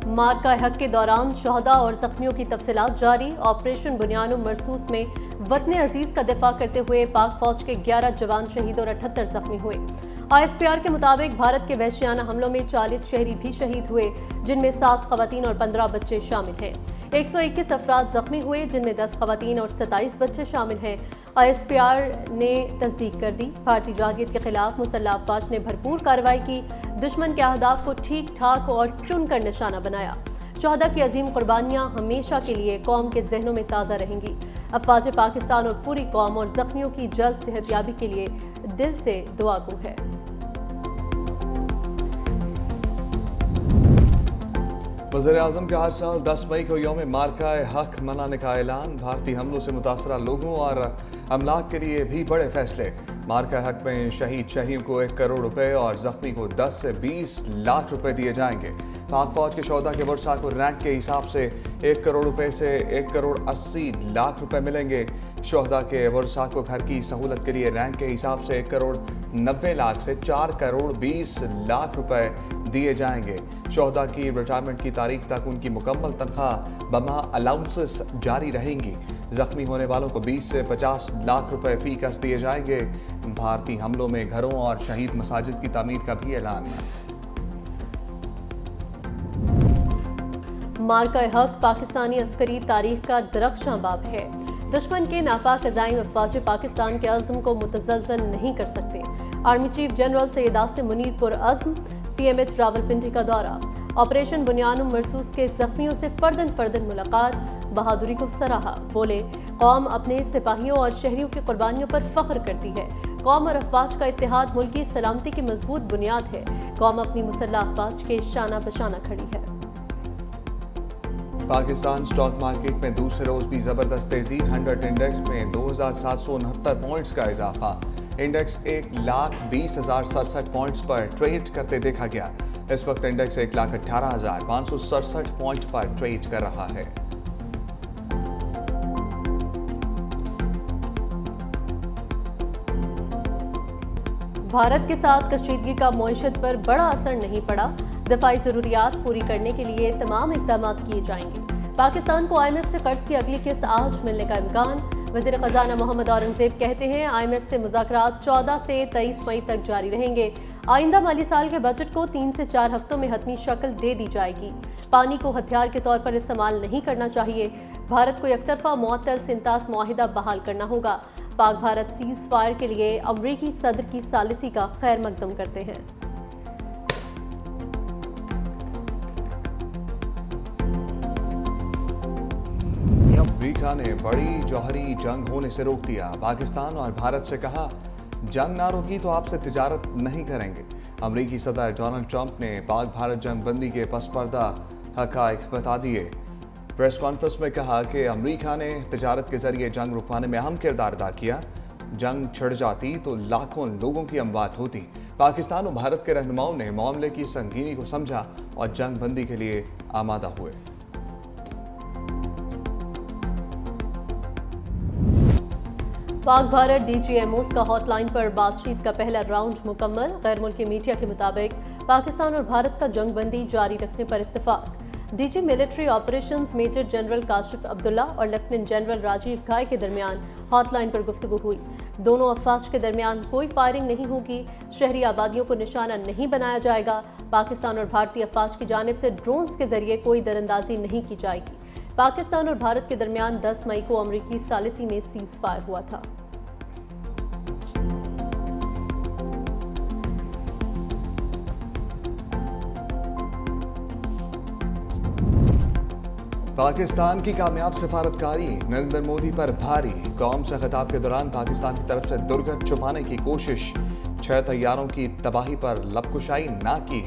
मार्का हक के दौरान शहदा और जख्मियों की तफसीलात जारी। ऑपरेशन बुनियानुम मरसूस में वतन अजीज का दिफा करते हुए पाक फौज के 11 जवान शहीद और 78 जख्मी हुए। ISPR के मुताबिक भारत के वहशियाना हमलों में 40 शहरी भी शहीद हुए, जिनमें 7 खवातीन और 15 बच्चे शामिल हैं। 121 अफराद जख्मी हुए, जिनमें 10 खवातीन और 27 बच्चे शामिल हैं। ISPR ने तस्दीक कर दी। भारतीय जारहियत के खिलाफ मुसल्लह अफवाज ने भरपूर कार्रवाई की, दुश्मन के अहदाफ को ठीक ठाक और चुनकर निशाना बनाया। शहदा की अजीम कुर्बानियां हमेशा के लिए कौम के जहनों में ताज़ा रहेंगी। अफवाज पाकिस्तान और पूरी कौम और जख्मियों की जल्द सेहतयाबी के लिए दिल से दुआ गो है। वज़ीर-ए-आज़म का हर साल 10 मई को यौम मार्का हक मनाने का ऐलान। भारतीय हमलों से मुतासरा लोगों और अमलाक के लिए भी बड़े फैसले। मार्का हक में शहीद शहीद को 1 करोड़ रुपए और जख्मी को 10 से 20 लाख रुपए दिए जाएंगे। पाक फौज के शोहदा के वर्षा को रैंक के हिसाब से 1 करोड़ रुपए से 1 करोड़ 80 लाख रुपए मिलेंगे। शोहदा के वर्षा को घर की सहूलत के लिए रैंक के हिसाब से 1 करोड़ 90 लाख से 4 करोड़ 20 लाख रुपए दिए जाएंगे। शोहदा की रिटायरमेंट की तारीख तक उनकी मुकम्मल तनख्वाह बमा अलाउंसेस जारी रहेंगी। जख्मी होने वालों को 20 से 50 लाख रुपए फीकस दिए जाएंगे। भारतीय हमलों में घरों और शहीद मसाजिद की तामीर का भी ऐलान। मार्का हक पाकिस्तानी अस्करी तारीख का दरख्शां बाब है। दुश्मन के नापाक अज़ाइम अफवाज पाकिस्तान के अज़्म को मुतज़्ज़ल नहीं कर सकते। Army chief general Syed Asim Munir पुरअज़्म। CMH रावलपिंडी का दौरा। ऑपरेशन बुनियानुम मरसूस के जख्मियों से फर्दन मुलाकात। बहादुरी को सराहा। बोले, कौम अपने सिपाहियों और शहरियों की कुर्बानियों पर फख्र करती है। कौम और अफवाज का इत्तेहाद मुल्क की सलामती की मजबूत बुनियाद है। कौम अपनी मुसल्लह अफवाज के शाना बशाना खड़ी है। पाकिस्तान स्टॉक मार्केट में दूसरे रोज भी जबरदस्त तेजी। 100 इंडेक्स में 2769 पॉइंट्स का इजाफा। इंडेक्स 1,20,067 पॉइंट्स पर ट्रेड करते देखा गया। इस वक्त इंडेक्स 1,18,567 पॉइंट पर ट्रेड कर रहा है। भारत के साथ कशीदगी का मईशत पर बड़ा असर नहीं पड़ा। दफाई जरूरियात पूरी करने के लिए तमाम इक़दाम किए जाएंगे। पाकिस्तान को IMF से कर्ज की अगली किस्त आज मिलने का इम्कान। वज़ीर ख़जाना मोहम्मद औरंगज़ेब कहते हैं, IMF से मुज़ाकरात 14 से 23 मई तक जारी रहेंगे। आइंदा माली साल के बजट को 3 से 4 हफ्तों में हतमी शक्ल दे दी जाएगी। पानी को हथियार के तौर पर इस्तेमाल नहीं करना चाहिए। भारत को एकतरफा मुअत्तल सिंतास मुआहिदा बहाल करना होगा। पाक भारत सीज फायर के लिए अमरीकी सदर की सालिसी का खैर मकदम करते हैं। अमरीका ने बड़ी जौहरी जंग होने से रोक दिया। पाकिस्तान और भारत से कहा, जंग ना रोकी तो आपसे तिजारत नहीं करेंगे। अमरीकी सदर डोनाल्ड ट्रंप ने पाक भारत जंग बंदी के पस पर्दा हकायक बता दिए। प्रेस कॉन्फ्रेंस में कहा कि अमरीका ने तिजारत के जरिए जंग रुकवाने में अहम किरदार अदा किया। जंग छिड़ जाती तो लाखों लोगों की अमवात होती। पाकिस्तान और भारत के रहनुमाओं ने मामले की संगीनी को समझा और जंग बंदी के लिए आमादा हुए। पाक भारत DGMOs का हॉटलाइन पर बातचीत का पहला राउंड मुकम्मल। गैर मुल्की मीडिया के मुताबिक पाकिस्तान और भारत का जंग बंदी जारी रखने पर इत्तेफाक। DG military operations major general Kashif Abdullah और लेफ्टिनेंट जनरल राजीव घाई के दरमियान हॉटलाइन पर गुफ्तगू हुई। दोनों अफवाज के दरमियान कोई फायरिंग नहीं होगी। शहरी आबादियों को निशाना नहीं बनाया जाएगा। पाकिस्तान और भारतीय अफवाज की जानिब से ड्रोन्स के जरिए कोई दरअंदाजी नहीं की जाएगी। पाकिस्तान और भारत के दरमियान 10 मई को अमरीकी सालिसी में सीज फायर हुआ था। पाकिस्तान की कामयाब सफारतकारी नरेंद्र मोदी पर भारी। कौम से खिताब के दौरान पाकिस्तान की तरफ से दुर्घट छुपाने की कोशिश। 6 तैयारों की तबाही पर लबकुशाई ना की।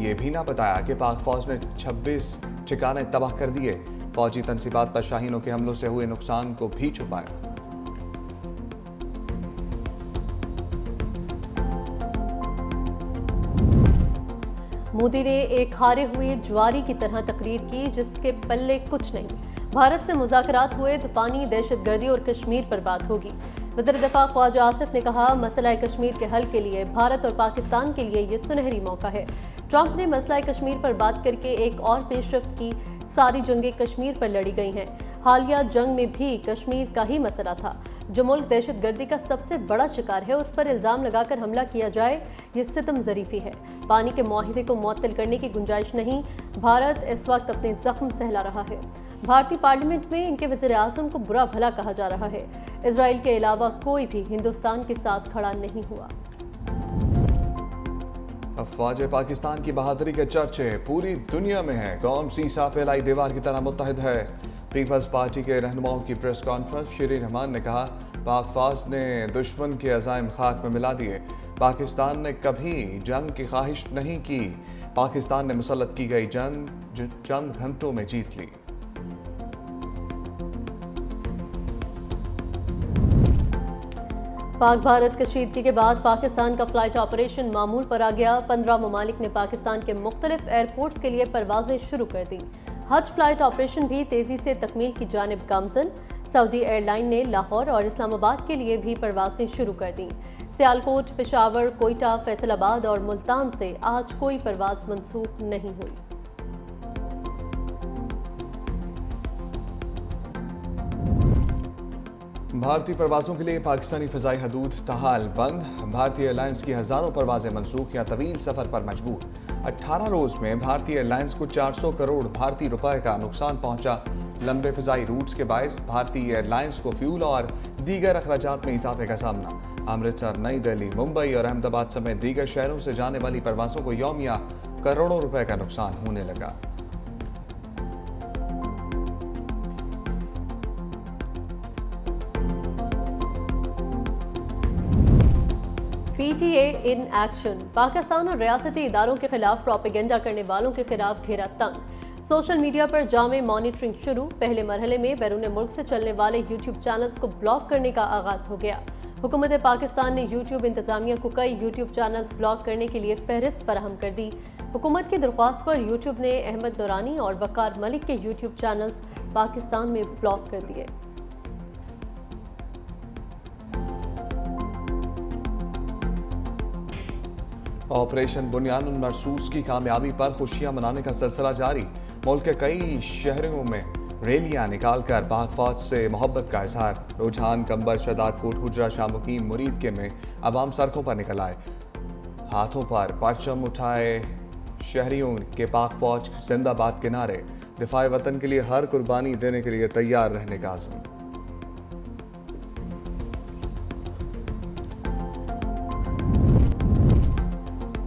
ये भी ना बताया कि पाक फौज ने 26 ठिकाने तबाह कर दिए। फौजी तनसीबात पर शाहीनों के हमलों से हुए नुकसान को भी छुपाया। मोदी ने एक हारे हुए ज्वारी की तरह तकरीर की, जिसके पल्ले कुछ नहीं। भारत से मुज़ाकरात हुए तो पानी, दहशतगर्दी और कश्मीर पर बात होगी। वज़ीर दफ़ा ख्वाजा आसिफ ने कहा, मसला कश्मीर के हल के लिए भारत और पाकिस्तान के लिए ये सुनहरी मौका है। ट्रंप ने मसला कश्मीर पर बात करके एक और पेशरफ्त की, सारी जंगें कश्मीर पर लड़ी गई हैं। हालिया जंग में भी कश्मीर का ही मसला था। जो मुल्क दहशतगर्दी का सबसे बड़ा शिकार है, उस पर इल्जाम लगाकर हमला किया जाए, ये सितम ज़रीफी है। पानी के मुआहिदे को मुअत्तल करने की गुंजाइश नहीं। भारत इस वक्त अपने जख्म सहला रहा है। भारतीय पार्लियामेंट में इनके वज़ीर आज़म को बुरा भला कहा जा रहा है। इजराइल के अलावा कोई भी हिंदुस्तान के साथ खड़ा नहीं हुआ। अफवाज पाकिस्तान की बहादुरी के चर्चे पूरी दुनिया में हैं। कौम सीसा फैलाई दीवार की तरह मुत्तहिद है। पीपल्स पार्टी के रहनुमाओं की प्रेस कॉन्फ्रेंस, शरीन रहमान ने कहा, पाक फौज ने दुश्मन के अज़ाइम खाक में मिला दिए। पाकिस्तान ने कभी जंग की ख्वाहिश नहीं की। पाकिस्तान ने मुसल्लत की गई जंग चंद घंटों में जीत ली। पाक भारत कशीदगी के बाद पाकिस्तान का फ्लाइट ऑपरेशन मामूल पर आ गया। 15 ममालिक ने पाकिस्तान के मुख्तलिफ एयरपोर्ट्स के लिए परवाजें शुरू कर दी। हज फ्लाइट ऑपरेशन भी तेजी से तकमील की जानिब गामजन। सऊदी एयरलाइन ने लाहौर और इस्लामाबाद के लिए भी परवाजें शुरू कर दी। सियालकोट, पेशावर, कोयटा, फैसलाबाद और मुल्तान से आज कोई परवाज मंसूख नहीं हुई। भारतीय परवाजों के लिए पाकिस्तानी फ़ज़ाई हदूद ताहाल बंद। भारतीय एयरलाइंस की हज़ारों परवाजें मनसूख या तवील सफ़र पर मजबूर। 18 रोज़ में भारतीय एयरलाइंस को 400 करोड़ भारतीय रुपए का नुकसान पहुंचा। लंबे फ़ज़ाई रूट्स के बायस भारतीय एयरलाइंस को फ्यूल और दीगर अखराजात में इजाफे का सामना। अमृतसर, नई दिल्ली, मुंबई और अहमदाबाद समेत दीगर शहरों से जाने वाली परवाजों को यौमिया करोड़ों रुपए का नुकसान होने लगा। PTA in action. पाकिस्तान और रियासती इदारों के खिलाफ प्रोपेगेंडा करने वालों के खिलाफ घेरा तंग। सोशल मीडिया पर जामे मॉनिटरिंग शुरू। पहले मरहले में बैरून मुल्क से चलने वाले यूट्यूब चैनल्स को ब्लॉक करने का आगाज हो गया। हुकूमत पाकिस्तान ने यूट्यूब इंतजामिया को कई यूट्यूब चैनल्स ब्लॉक करने के लिए फहरिस्त फराहम कर दी। हुकूमत की दरख्वास्त पर यूट्यूब ने अहमद नूरानी और वकार मलिक के यूट्यूब चैनल्स पाकिस्तान में ब्लॉक कर दिए। ऑपरेशन बुनियानुल मरसूस की कामयाबी पर खुशियां मनाने का सिलसिला जारी। मुल्क के कई शहरों में रैलियां निकालकर पाक फौज से मोहब्बत का इजहार। रुझान, कंबर, शदाद, कोटहुजरा, शामुकीन, मुरीद के में अवाम सड़कों पर निकल आए। हाथों पर परचम उठाए शहरियों के पाक फौज जिंदाबाद के नारे। दिफाए वतन के लिए हर कुर्बानी देने के लिए तैयार रहने का आज़म।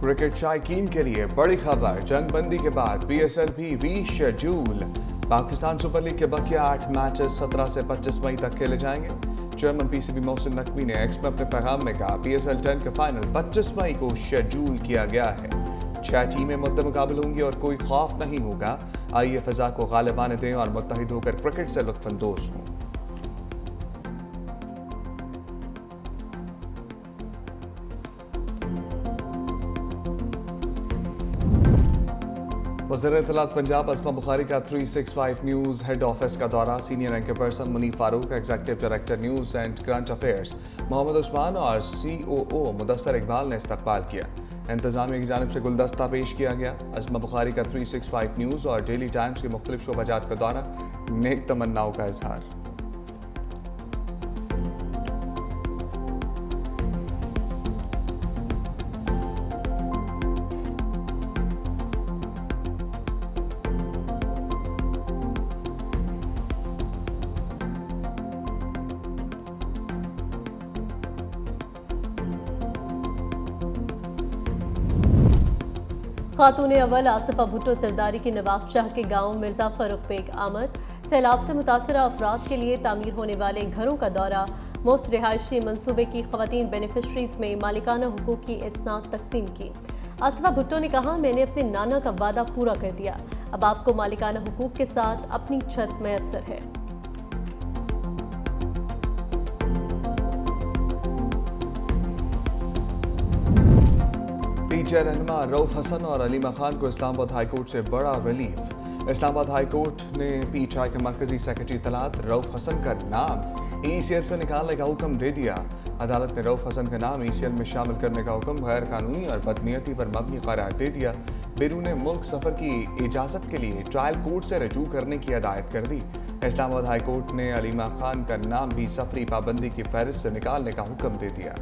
क्रिकेट शायकीन के लिए बड़ी खबर। जंगबंदी के बाद PSL भी रीशेड्यूल। पाकिस्तान सुपर लीग के बकिया 8 मैचेस 17 से 25 मई तक खेले जाएंगे। चेयरमैन PCB मोहसिन नकवी ने एक्स में अपने पैगाम में कहा, PSL 10 का फाइनल 25 मई को शेड्यूल किया गया है। 6 टीमें मुद्दे मुकाबल होंगी और कोई खौफ नहीं होगा। आइए फिजा को गालिबाने दें और मुत्तहिद होकर क्रिकेट से लुत्फानंदोज हों। वज़ीर इत्तलात पंजाब अस्मा बुखारी का 365 न्यूज़ हेड ऑफिस का दौरा। Senior anchor person Munif Farooq, executive director news and current affairs Mohammad Usman और COO मुदस्सर इकबाल ने इस्तकबाल किया। इंतजामिया की जानिब से गुलदस्ता पेश किया गया। अस्मा बुखारी का 365 न्यूज़ और डेली टाइम्स के मुख्तलिफ शोबाजात का दौरा। नेक तमन्नाओं का इजहार। खातून अव्वल आसिफा भुट्टो सरदारी की नवाब शाह के गांव मिर्जा फरुख बेग आमद। सैलाब से मुतासरा अफराद के लिए तामीर होने वाले घरों का दौरा। मुफ्त रिहायशी मनसूबे की खवातीन बेनिफिशरीज में मालिकाना हुकूक की इस्नाद तकसीम की। आसिफा भुट्टो ने कहा, मैंने अपने नाना का वादा पूरा कर दिया, अब आपको मालिकाना हुकूक के साथ अपनी छत मैसर है। पीटीआई रहनुमा रऊफ हसन और अलीमा खान को इस्लामाबाद हाईकोर्ट से बड़ा रिलीफ। इस्लामाबाद हाईकोर्ट ने पीटीआई के मरकजी सेक्रेटरी तलात रऊफ हसन का नाम ECL से निकालने का हुक्म दे दिया। अदालत ने रऊफ हसन का नाम ECL में शामिल करने का हुक्म गैर कानूनी और बदनीयती पर मबनी करार दे दिया। बैरून मुल्क सफर की इजाजत के लिए ट्रायल कोर्ट से रजू करने की हदायत कर दी। इस्लामाबाद हाई कोर्ट ने अलीमा खान का नाम भी सफरी पाबंदी की फहरिस्त से निकालने का हुक्म दे दिया।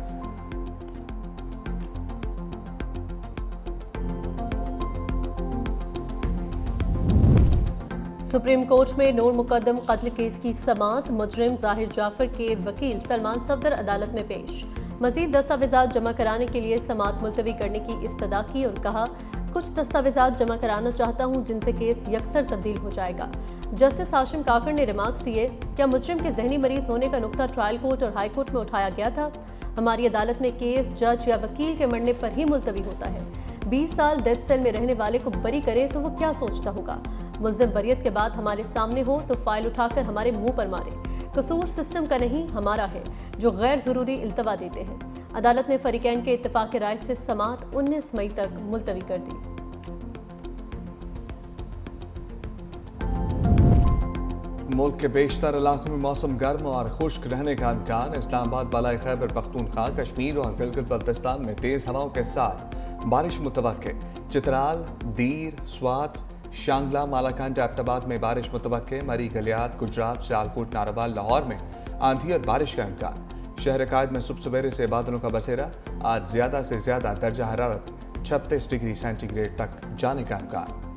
सुप्रीम कोर्ट में नूर मुकद्दम कत्ल केस की समाअत मुजरिम जाहिर जाफर के वकील सलमान सफदर अदालत में पेश। मजीद दस्तावेजात जमा कराने के लिए समाअत मुलतवी करने की इस्तदा की और कहा, कुछ दस्तावेजात जमा कराना चाहता हूं जिनसे केस यकसर तब्दील हो जाएगा। जस्टिस हाशिम काकर ने रिमार्क्स दिए, क्या मुजरिम के जहनी मरीज होने का नुक्ता ट्रायल कोर्ट और हाई कोर्ट में उठाया गया था? हमारी अदालत में केस जज या वकील के मरने पर ही मुलतवी होता है। 20 साल डेथ सेल में रहने वाले को बरी करे तो वो क्या सोचता होगा? मुल्ज़िम बरियत के बाद हमारे सामने हो तो फाइल उठाकर हमारे मुंह पर मारे। कसूर सिस्टम का नहीं हमारा है जो गैर जरूरी इल्तवा देते हैं। अदालत ने फरीकैन के इत्तेफाक राय से समाअत 19 मई तक मुलतवी कर दी। मुल्क के बेशतर इलाकों में मौसम गर्म और खुश्क रहने का इम्कान। इस्लामाबाद, बालाई खैबर पख्तूनख्वा, कश्मीर और गिलगित बल्तिस्तान में तेज हवाओं के साथ बारिश मुतवक्के। चित्राल, दीर, स्वात, शांगला, मालाकान, एबटाबाद में बारिश मुतवक्के। मरी, गलियात, गुजरात, सियालकोट, नारावाल, लाहौर में आंधी और बारिश का इम्कान। शहर कायद में सुबह सवेरे से बादलों का बसेरा। आज ज्यादा से ज्यादा दर्जा हरारत 36 डिग्री सेंटीग्रेड तक जाने का इम्कान।